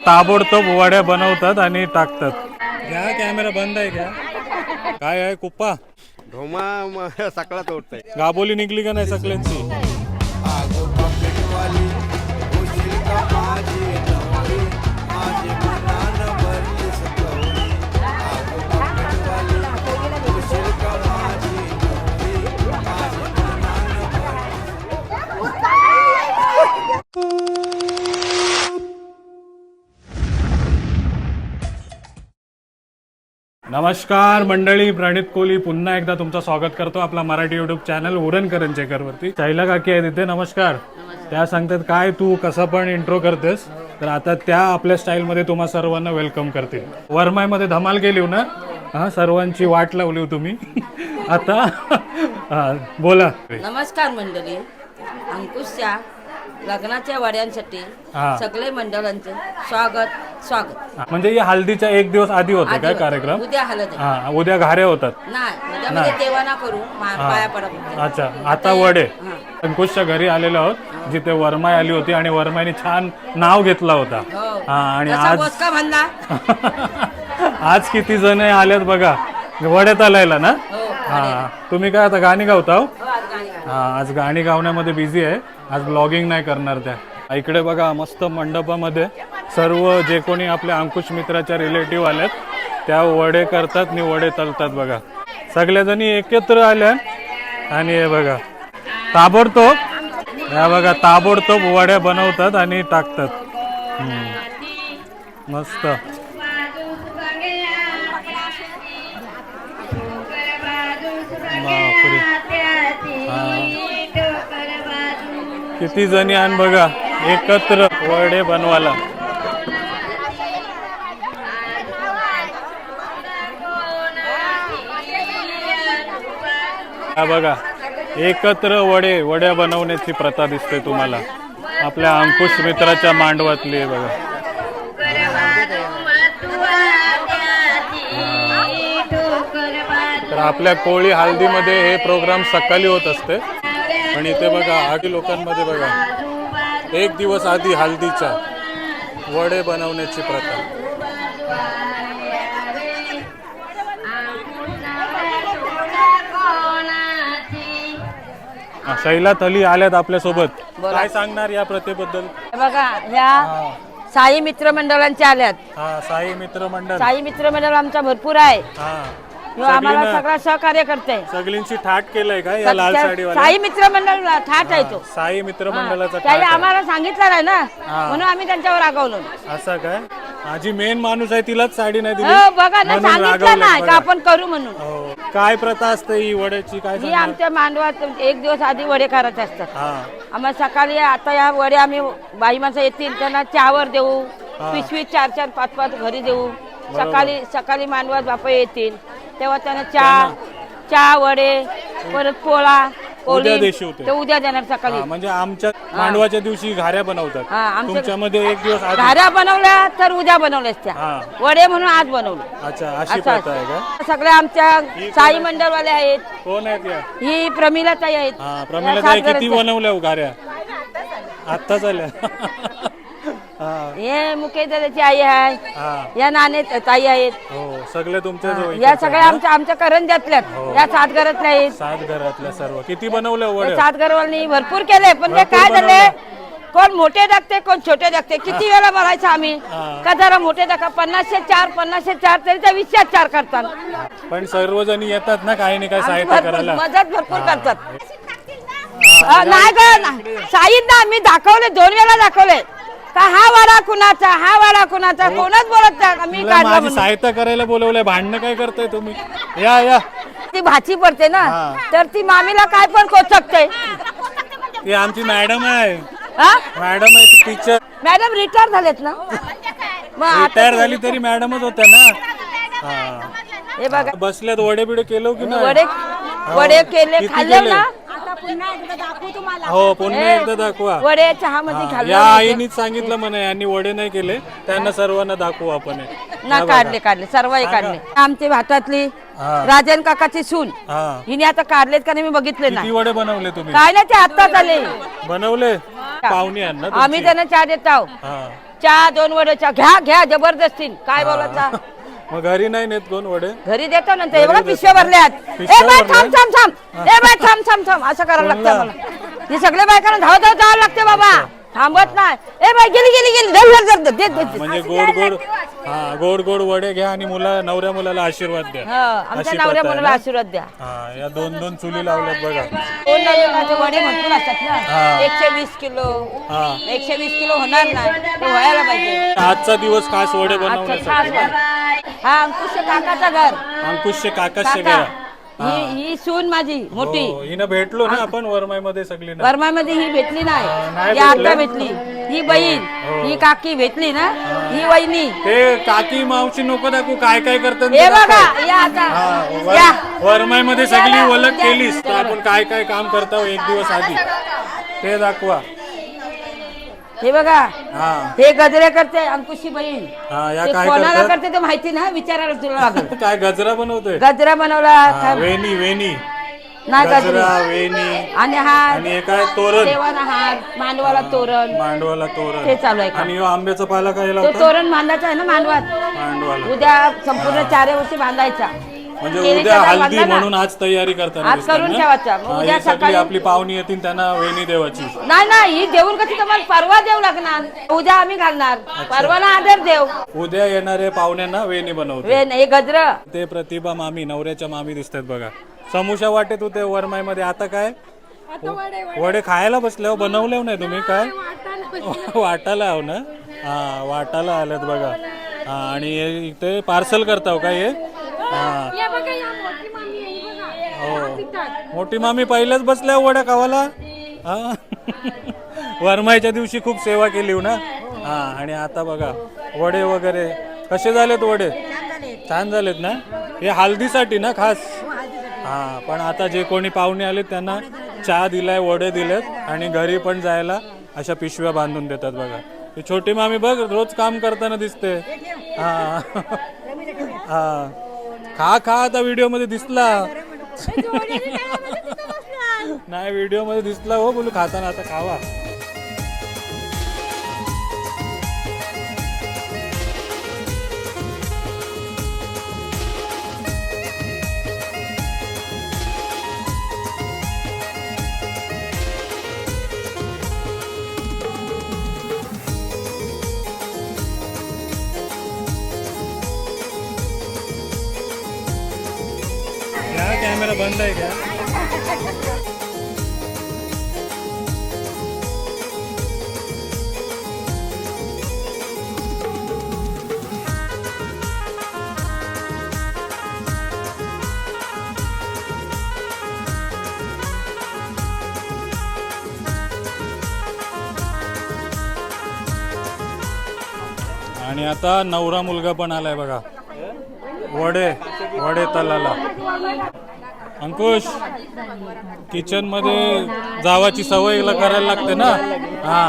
ताबडतोब वड्या बनवतात आणि टाकतात. घ्या कॅमेरा बंद आहे घ्या. काय आहे कुप्पा ढोमा सकाळा तोडताय. गाबोली निघली का नाही सगळ्यांची? नमस्कार मंडळी, प्रणित कोहली पुन्हा एकदा तुमचं स्वागत करतो आपला मराठी युट्यूब चॅनल उरणकरंचेकर वरती. शैला काकी आहे तिथे. नमस्कार. त्या सांगतात काय तू कसं पण इंट्रो करतेस, तर आता त्या आपल्या स्टाईलमध्ये तुम्हा सर्वांना वेलकम करतील. वरमाईमध्ये धमाल केली ना, हा सर्वांची वाट लावली तुम्ही. आता बोला. नमस्कार मंडळी, अंकुशच्या लग्नाच्या वाड्यांसाठी हा. सगळे मंडळांचे स्वागत. म्हणजे या हल्दीच्या एक दिवस आधी होते काय कार्यक्रम? उद्या हळद आहे. हा, उद्या घाऱ्या होतात. नाही उद्या देवाना करू पाया पडत. अच्छा, आता वडे. अंकुशच्या घरी आलेलो आहोत जिथे वरमाई आली होती आणि वरमाईने छान नाव घेतला होता. हा, आणि आज म्हणला आज किती जण आल्यात बघा वड्यात आलायला ना. हा, तुम्ही काय आता गाणी गावता? हा, आज गाणी गावण्यामध्ये बिझी आहे, आज ब्लॉगिंग नाही करणार त्या. इकडे बघा मस्त मंडपामध्ये सर्व जे कोणी आपल्या अंकुश मित्राच्या रिलेटिव्ह आल्यात त्या वडे करतात आणि वडे तलतात बघा. सगळ्याजणी एकत्र आल्या आणि हे बघा ताबडतोब वड्या बनवतात आणि टाकतात. मस्त. बापरे. किती जणी आण बघा एकत्र वडे बनवायला. बघा एकत्र वड्या बनवण्याची प्रथा दिसते तुम्हाला आपल्या अंकुश मित्राच्या मांडवातली आहे बघा. तर आपल्या कोळी हल्दीमध्ये हे प्रोग्राम सकाळी होत असते, पण इथे बघा आधी लोकांमध्ये बघा एक दिवस आधी हल्दीच्या वडे बनवण्याची प्रथा. शैला थली आल्यात आपल्या सोबत. काय सांगणार या प्रथेबद्दल? बघा ह्या साई मित्र मंडळांच्या आल्यात. हा, साई मित्र मंडळ आमचा भरपूर आहे. आम्हाला सगळा सहकार्य करते. सगळ्यांची थाट केलंय का या लाल साडीवाला? साई मित्र मंडळ थाट आहे तो. साई मित्र मंडळाचा त्याने आम्हाला सांगितलं नाही ना, म्हणून आम्ही त्यांच्यावर रागवलो. असं काय? माझी मेन माणूस आहे तिलाच साडी नाही दिली. बघा ना, सांगितलं नाही का आपण करू म्हणून. काय प्रथा असते ही वड्याची? काय ही आमच्या मांडवात एक दिवस आधी वडे करायचे असतात. आम्हाला सकाळी आता या वडे आम्ही बाई माणसं येतील त्यांना चहावर देऊ, पिशवी 4-4, 5-5 घरी देऊ. सकाळी मांडवात बापा येतील तेव्हा त्यांना चहा वडे परत पोळा पोळी ते उद्या देणार सकाळी. म्हणजे आमच्या मांडवाच्या दिवशी घाऱ्या बनवतात. तुमच्यामध्ये एक दिवस घाऱ्या बनवल्या तर उद्या बनवल्यास त्या वडे म्हणून आज बनवले. अच्छा, अशी प्रथा आहे का? सगळे आमच्या साई मंडळवाले आहेत. कोण आहेत या? ही प्रमिला ताई आहेत. प्रमिला ताई किती बनवल्या घाऱ्या? आत्ताच आल्या. हे मुकेश दादाची आई आहे, या नाणे ताई आहेत. सगळे तुमच्या या सगळ्या आमच्या करंजातल्या या 7 घरातल्या आहेत. 7 घरातल्या सर्व किती बनवल्या वड्या? 7 घरवाल्यांनी भरपूर केले, पण ते काय झाले कोण मोठे टाकते कोण छोटे टाकते. किती वेळा बोलायचं आम्ही का जरा मोठे टाका. 50-4 तरी त्या 20-4 करतात. पण सर्वजण येतात ना काही नाही काय सहायता करायला. मदत भरपूर करतात. नाही ग साईद ना, मी दाखवले 2 वेळा दाखवले का हा वाडा कुणाचा कोणच बोलत नाही. मी माझी सहायता करायला बोलवलंय, भांडणं काय करताय तुम्ही? या ती भाची पडते ना, तर ती मामीला काय पण कोचकते. ती आमची मॅडम आहे. मॅडम आहे टीचर. मॅडम रिटायर झालेत ना? रिटायर झाली तरी मॅडमच होत्या ना. हे बघा बसल्यात वडे बिडे केलो की नाही? वडे केले खाल्ले ना. हो, पुन्हा एकदा दाखवा. वडे चहा मध्ये या आईनीच सांगितलं म्हणा यांनी वडे नाही केले, त्यांना सर्वांना दाखवू आपण. ना काढले सर्व काढले. आमची भातातली राजन काकाची सून हिने आता काढलेत का नाही मी बघितले ना. किती वडे बनवले तुम्ही? काय नाही ते आत्ताच आले बनवले पाहुणे. आम्ही त्यांना चहा देत आहोत. चहा 2 वडे चहा घ्या घ्या जबरदस्ती काय बोलायचा. मग घरी नाही नेत कोण वडे? घरी देतो नंतर हे बघा पिशव्या भरल्यात. ए पिशव्या बाय भरल्या? थांब थांब थांब ए बाय थांब थांब थांब असं करायला लागतं मला. हे सगळे बायकांना धावत धावत जावं लागते बाबा थांबत नाही. ए बाय गेली गेली गेली धर धर धर दे. म्हणजे गोड गोड गोड गोड वडे घ्या आणि नवऱ्या मुलाला आशीर्वाद द्या. आमच्या अशी नवऱ्या पद्धत आहे मुलाला ना? आशीर्वाद द्या. या 2-2 चुली लावल्यात बघा. 2 नवऱ्याचे वडे भरपूर असतात ना. हा. 120 किलो हा 120 किलो होणार नाही ते व्हायला पाहिजे. आजचा दिवस खास वडे अच्छा, बनवण्यासाठी. छान बरं. हा अंकुश काकाचं घर अंकुशचे काकाशे काका घ्या. ही सून माझी मोठी. हो, हिनं भेटलो ना आपण वरमाई मध्ये सगळी ना. वर्मामध्ये ही भेटली नाही नाही ही आता भेटली. ही बहीण हो. ही काकी भेटली ना ही वहिनी. ते काकी मावशी नको दाखवू काय काय करतात हे ते बघा दाखव. या आता हा, या वरमाई मध्ये सगळी या, ओळख या. केलीस तर आपण काय काय काम करतो एक दिवस आधी ते दाखवा. हे बघा हा हे गजरे करते अंकुशची बहीण. हा या ते काय कोणाला करतात? करते ते माहिती ना विचारायला तुला लागेल. काय गजरा बनवतोय? गजरा बनवला हा, वेणी वेणी नाही गजरा गजरे वेणी आणि हा आणि हे काय तोरण देवाना हार मांडवाला तोरण मांडवाला तोरण ते चालू आहे का? आणि ह्यो आंब्याचा पाला काय तो लावतो? तोरण बांधायचा आहे ना मांडवात. मांडवाला. उद्या संपूर्ण 4 वर्षी बांधायचा. म्हणजे केळीचा उद्या झाड हल्दी बांधला ना? म्हणून आज तयारी करताना आज दिसतात करून ना? ठेवायचा. मग हा, उद्या ही सगळी सकाळी- आपली पाहुणी येतील त्यांना वेणी देवाची. नाही नाही ही देऊन कशी तुम्हाला परवा देऊ लागणार. उद्या आम्ही घालणार परवाला आदर देव. उद्या येणाऱ्या पाहुण्यांना वेणी बनवते. वे हे गजर ते प्रतिभा मामी नवऱ्याच्या मामी दिसतात बघा. समोशा वाटेत होते वरमाई मध्ये आता काय वडे खायला बसल्यावर बनवले नाही तुम्ही काय वाटायला आहो ना. हा वाटायला आल्यात बघा. हा आणि हे इथे पार्सल करताव काय हे. हा हो मोठी मामी पहिल्याच बसल्या वड्या खावाला. हा वरमाईच्या दिवशी खूप सेवा केली हो ना. हा आणि आता बघा वडे वगैरे कसे झालेत वडे? छान झालेत ना. हे हल्दीसाठी ना खास. हा पण आता जे कोणी पाहुणे आले त्यांना चहा दिलाय वडे दिलेत आणि घरी पण जायला अशा पिशव्या बांधून देतात बघा. ही छोटी मामी बघ रोज काम करताना दिसते. हा हा खा खा आता व्हिडिओ मध्ये दिसला नाही व्हिडिओ मध्ये दिसला हो बोलू खाताना. आता खावा. कॅमेरा बंद आहे का? आणि आता नवरा मुलगा पण आलाय बघा. वडे वडे तलाला. अंकुश किचन मध्ये जावाची सवय करायला लागते ना. हा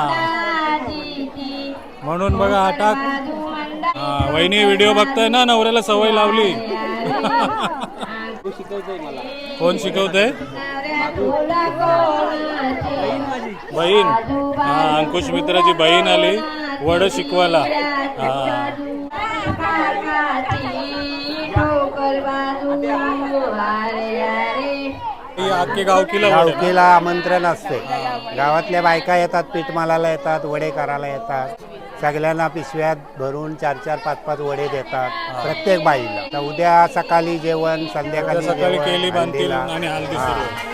म्हणून बघा हा टाक. हा वहिनी व्हिडिओ बघताय ना नवऱ्याला सवय लावली. कोण शिकवतंय? बहीण. हा अंकुश मित्राची बहीण आली वड शिकवायला. हा अख्खे गावकीला आमंत्रण असते. गावातल्या बायका येतात, पीठ मालाला येतात, वडे करायला येतात. सगळ्यांना पिशव्यात भरून 4-4, 5-5 वडे देतात प्रत्येक बाईला. तर उद्या सकाळी जेवण, संध्याकाळी सकाळी जेवण, केली बांधतील हळदीला. आणि हल्दी हा. सुरू.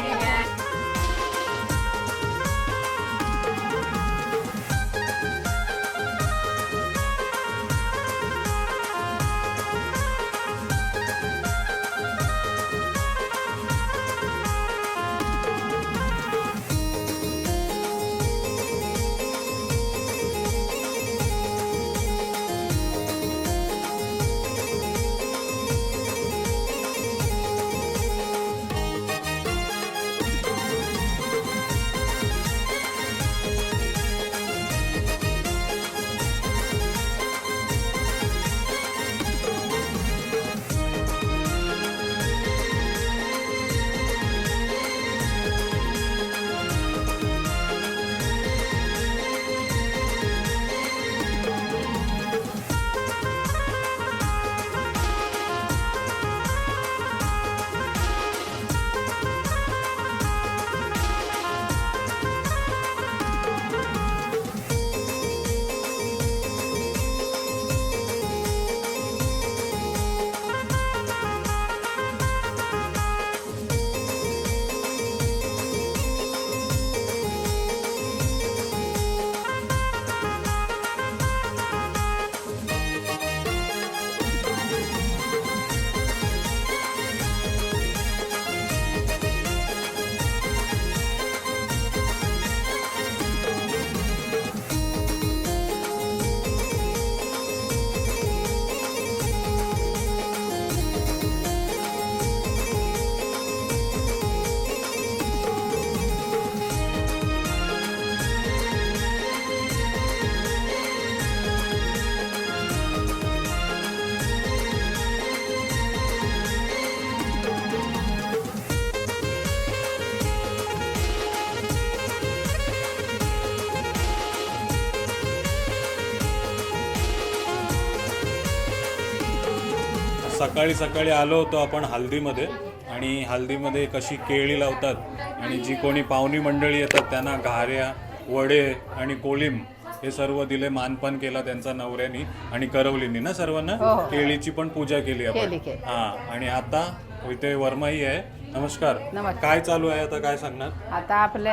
सकाळी सकाळी आलो होतो आपण हल्दीमध्ये, आणि हल्दीमध्ये कशी केळी लावतात आणि जी कोणी पाहुणी मंडळी येतात त्यांना घाऱ्या, वडे आणि कोलिम हे सर्व दिले, मानपान केला त्यांचा नवऱ्यानी आणि करवलीनी ना सर्वांना. केळीची पण पूजा केली आपण. हा, आणि आता इथे वर्माई आहे. नमस्कार. काय चालू आहे आता, काय सांगणार? आता आपले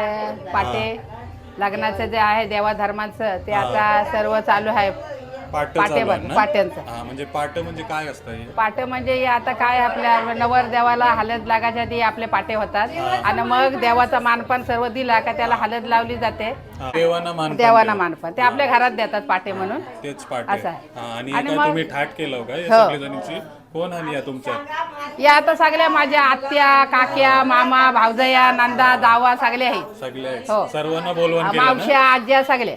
पाटे लग्नाचं जे आहे देवाधर्माचं ते आता सर्व चालू आहे. पाट्यांचं. म्हणजे पाट म्हणजे काय असतं हे? पाट म्हणजे हे आता काय आपल्या नवर देवाला हळद लागायच्या आधी आपले पाटे होतात, आणि मग देवाचा मानपान सर्व दिला का त्याला हळद लावली जाते. देवाना मानपान ते आपल्या घरात देतात पाटे म्हणून. तेच पाटे. असं आहे. आणि काय तुम्ही ठाट केलं का सगळ्या जणींची? कोण आली तुमच्या? या आता सगळ्या माझ्या आत्या, काक्या, मामा, भावजया, नंदा, जावा सगळे आहे. सगळे सर्वांना बोलवण केलं? मावश्या, आज्या सगळे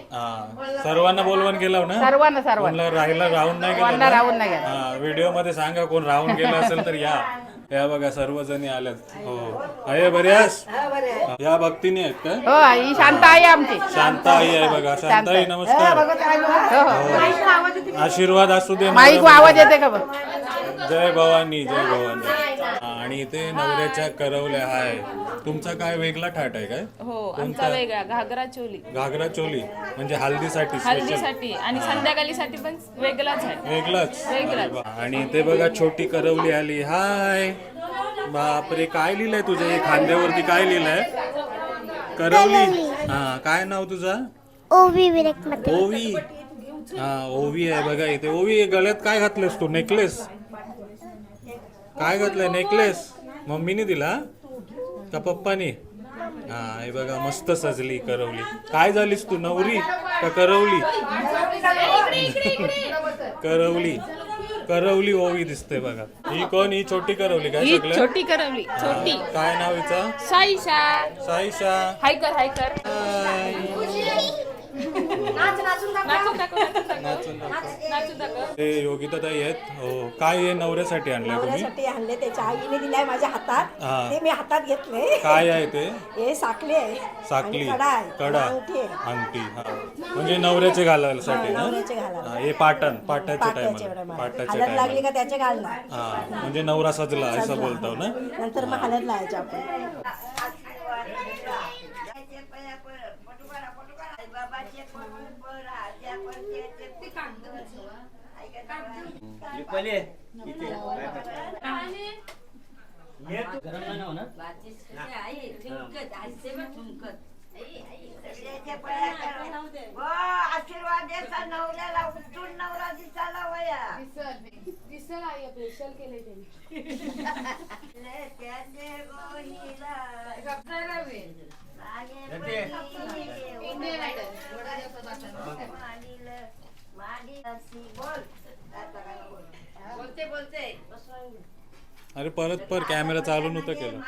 सर्वांना बोलवण केलं ना? सर्वांना राहून नाही गेलं? व्हिडिओ मध्ये सांगा कोण राहून गेलं असेल तर या बघा सर्वजणी आल्यात. हो, आहे बऱ्याच. या भक्तीने आहेत का? हो, ही शांता आई आमची. शांता आई आहे बघा. शांता आई नमस्कार. आशीर्वाद असू दे. माईक आवाज येते का बघ? जय भवानी, जय भवानी. आणि इथे नवऱ्याच्या करवल्या आहे. तुमचा काय वेगळा ठाट आहे काय? हो, आमचा वेगळा घागरा चोली. घागरा चोली म्हणजे हल्दीसाठी हल्दीसाठी आणि संध्याकाळीसाठी पण वेगळाच आहे. वेगळाच. आणि इथे बघा छोटी करवली आली. हाय, बापरे, काय लिहिलंय तुझ्या खांद्यावरती? काय लिहिलंय? करवली. हा, काय नाव तुझं? ओवी विरेक. ओवी. हा, ओवी आहे बघा इथे. ओवी, गळ्यात काय घातलंस तू? नेकलेस काय घातलंय? नेकलेस मम्मीने दिला का पप्पानी? हा, हे बघा मस्त सजली करवली. काय झालीस तू, नवरी का करवली? करवली ओवी दिसते बघा. ही कोण? ही छोटी करवली काय? छोटी करवली. छोटी. काय नाव हिचं? साईशा. साईशा. हाय कर. ते योगिता ताई आहेत. हो, काय हे नवऱ्यासाठी आणलंय तुम्ही? नवऱ्यासाठी आणले, त्याच्या आईने दिलाय माझ्या हातात. ते मी हातात घेतले. काय आहे ते? हे साखली आहे. साखली, कडा, अंगठी. हा, म्हणजे नवऱ्याचे घालायसाठी ना? हे पाटाच्या हळद लागली का त्याचे घालणार. हा, म्हणजे नवरा सजला असं बोलतो ना? नंतर मग हळद लावायचे आपण. आशीर्वाद द्यायचा नवऱ्याला, उठून नवरा दिसायला वया. अरे परत कॅमेरा चालू नव्हता केला.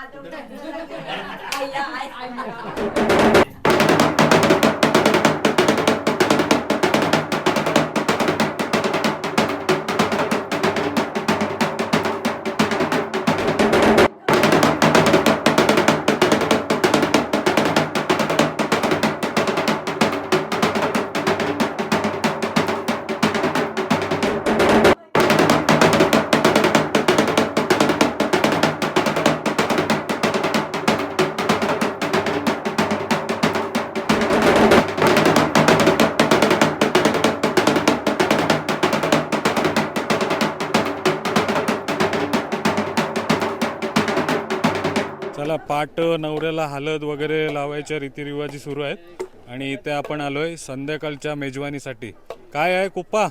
चला, पाट नवऱ्याला हळद वगैरे लावायच्या रीतिरिवाजी सुरू आहेत. आणि इथे आपण आलोय संध्याकाळच्या मेजवानीसाठी. काय आहे? कुप्पा.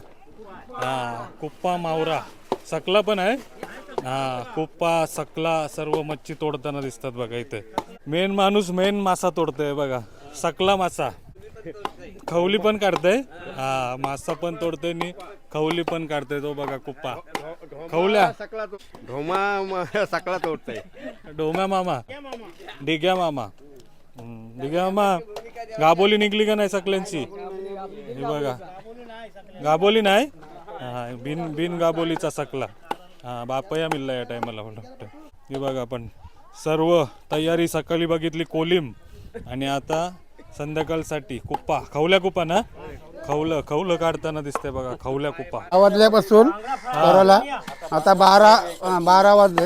हा, कुप्पा, मावरा, सकला पण आहे. हा, कुप्पा, सकला सर्व मच्छी तोडताना दिसतात बघा इथे. मेन माणूस मेन मासा तोडतोय बघा. सकला मासा. खवली पण काढतंय. हा, मासा पण तोडतोय आणि खवली पण काढतोय. तो बघा कुप्पा. खवल्या ढोमा सकला तोडतंय. डोम्या मामा, डिग्या मामा. डिग्या मामा, गाबोली निघली का नाही सकल्यांची? हे बघा, गाबोली नाही. हा, बिन गाबोलीचा सकला. हा, बापया मिळला या टायमाला मला वाटतं. हे बघा, आपण सर्व तयारी सकाळी बघितली कोलिम, आणि आता संध्याकाळसाठी कुप्पा, खवल्या कुप्पा ना, खवलं काढताना दिसते बघा, खवल्या कुप्पा. वाजल्यापासून करायला आता 12 वाजले,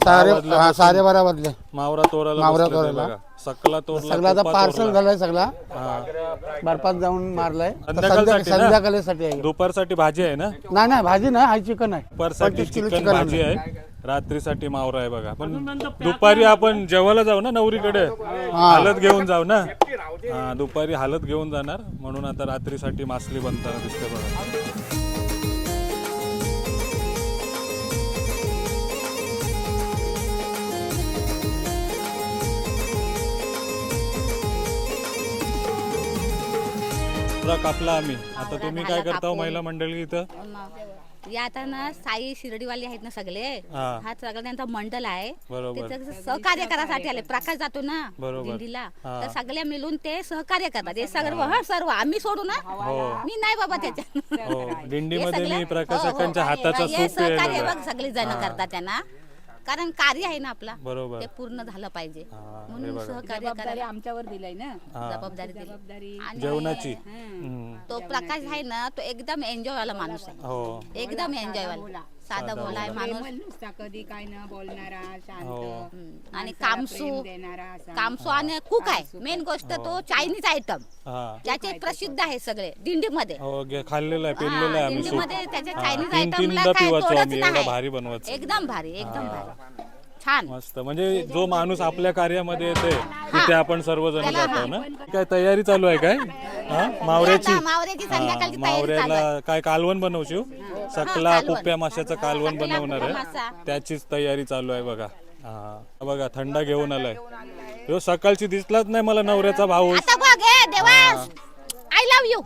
12:30 वाजले. मावरा तोराला मावरा बसले ते तोराला. बघा. सकला तोरला, सगळा आता कुप्पा पार्सल तोरला. झालाय सगळा, हा. बर्फात जाऊन मारलाय. संध्याकाळसाठी ना? संध्याकाळीसाठी आहे. दुपारसाठी भाजी आहे ना, नाही भाजी नाही, हाय चिकन आहे. दुपारसाठी 25 किलो चिकन चिकन भाजी आहे, रात्रीसाठी मावरा आहे बघा. पण दुपारी आपण जेवायला जाऊ ना नवरीकडे, हालत घेऊन जाऊ ना. हा, दुपारी हालत घेऊन जाणार, म्हणून आता रात्रीसाठी मासली बनताना दिसते बघा. कापला आम्ही. आता तुम्ही काय करता महिला मंडळी इथं? या आता ना साई शिर्डीवाले आहेत ना सगळे, हा. हा सगळं त्यांचा मंडळ आहे. बरोबर. तिथं सहकार्य करायसाठी आले. प्रकाश जातो ना बरोबर. दिंडीला, हा. तर सगळे मिळून ते सहकार्य करतात. हे सर्व आम्ही सोडू ना, मी नाही बाबा त्याच्या. हो, दिंडीमध्ये हे मी सगळं- प्रकाशकांच्या हो, हो. हाताचा हे सूप सहकार्य केलेलं आहे. बघ सगळे जण करतात त्यांना, कारण कार्य आहे ना आपला, बरोबर. ते पूर्ण झालं पाहिजे हा, हे म्हणून बघा. सहकार्य करायला आमच्यावर दिलाय ना हा. जबाबदारी दिली. आणि जेवणाची. तो प्रकाश आहे ना, तो एकदम एन्जॉय वाला माणूस आहे, हो एकदम एन्जॉय वाला, साधा बोला आहे माणूस. कधी काय न बोलणारा, हो. आणि कामसू आणि कुक आहे. मेन गोष्ट तो चायनीज आयटम, हा. त्याचे प्रसिद्ध आहे सगळे दिंडीमध्ये. हो, खाल्लेलं आहे, पिलेलं आहे आम्ही सूप. दिंडीमध्ये त्याचे हा, चायनीज तीन आयटमला तीनदा काय पिवायचो तोडच आम्ही, एवढं नाही. भारी बनवायचं. एकदम भारी, एकदम भारी, छान. मस्त. म्हणजे जो माणूस आपल्या कार्यामध्ये येते तिथे आपण सर्वजण जातो ना. काय तयारी चालू आहे काय? हा, मावऱ्याची. आता मावऱ्याची संध्याकाळची हा, तयारी चालू आहे. मावऱ्याला काय कालवण बनवशील? सकला कालवण. कुप्प्या माशाचं कालवण सकला बनवणार कुप्या आहे, मासा. त्याचीच तयारी चालू आहे बघा. हा बघा, थंडा घेऊन आलाय. ह्यो सकाळची दिसलाच नाही मला नवऱ्याचा भाऊ. आता बघ, देवास आय लव्ह यू.